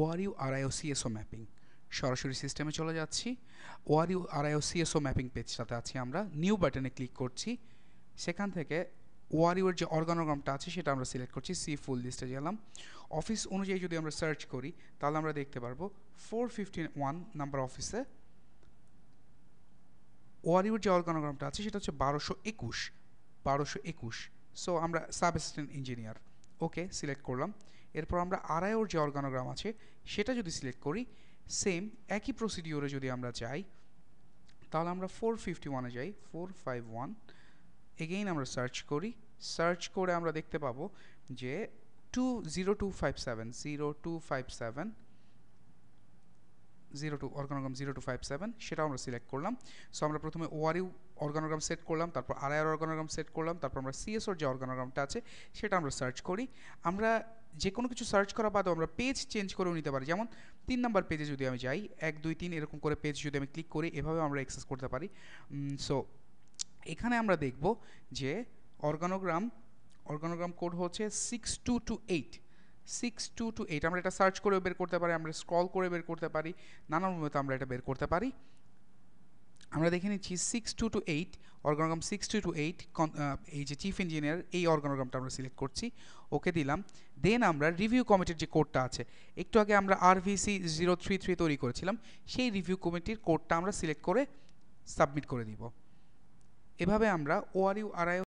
ORU RIO CSO mapping সরাসরি সিস্টেমে চলে যাচ্ছি। ORU RIO CSO ম্যাপিং পেজটাতে আছি আমরা, নিউ বাটনে ক্লিক করছি। সেখান থেকে ORU এর যে অর্গানোগ্রামটা আছে সেটা আমরা সিলেক্ট করছি, সি ফুল লিস্টে গেলাম। অফিস অনুযায়ী যদি আমরা সার্চ করি তাহলে আমরা দেখতে পারবো 451 নাম্বার অফিসে ORU এর যে অর্গানোগ্রামটা আছে সেটা হচ্ছে 1221। সো আমরা সাব অ্যাসিস্ট্যান্ট ইঞ্জিনিয়ার, ওকে সিলেক্ট করলাম। এরপর আমরা আরআইওর যে অর্গানোগ্রাম আছে সেটা যদি সিলেক্ট করি, সেম একই প্রসিডিওরে যদি আমরা যাই তাহলে আমরা 451-এ যাই, 451 এগেইন আমরা সার্চ করি। সার্চ করে আমরা দেখতে পাবো যে 02 অর্গানোগ্রাম 0257 সেটাও আমরা সিলেক্ট করলাম। সো আমরা প্রথমে ORU অর্গানোগ্রাম সেট করলাম, তারপর আরআইআর অর্গানোগ্রাম সেট করলাম, তারপর আমরা সিএসওর যে অর্গানোগ্রামটা আছে সেটা আমরা সার্চ করি। আমরা যে কোনো কিছু সার্চ করা বাদেও আমরা পেজ চেঞ্জ করেও নিতে পারি। যেমন 3 নাম্বার পেজে যদি আমি যাই, 1 2 3 এরকম করে পেজ যদি আমি ক্লিক করি, এভাবে আমরা অ্যাক্সেস করতে পারি। সো এখানে আমরা দেখব যে অর্গানোগ্রাম কোড হচ্ছে 6228। আমরা এটা সার্চ করে বের করতে পারি, আমরা স্ক্রল করে বের করতে পারি, নানানভাবে আমরা এটা বের করতে পারি। আমরা দেখে নিচ্ছি 6228 অর্গানোগ্রাম 6228, এই যে চিফ ইঞ্জিনিয়ার এই অর্গানোগ্রামটা আমরা সিলেক্ট করছি, ওকে দিলাম। দেন আমরা রিভিউ কমিটির যে কোডটা আছে, একটু আগে আমরা RVC 033 তৈরি করেছিলাম, সেই রিভিউ কমিটির কোডটা আমরা সিলেক্ট করে সাবমিট করে দিব। এভাবে আমরা ORU RIO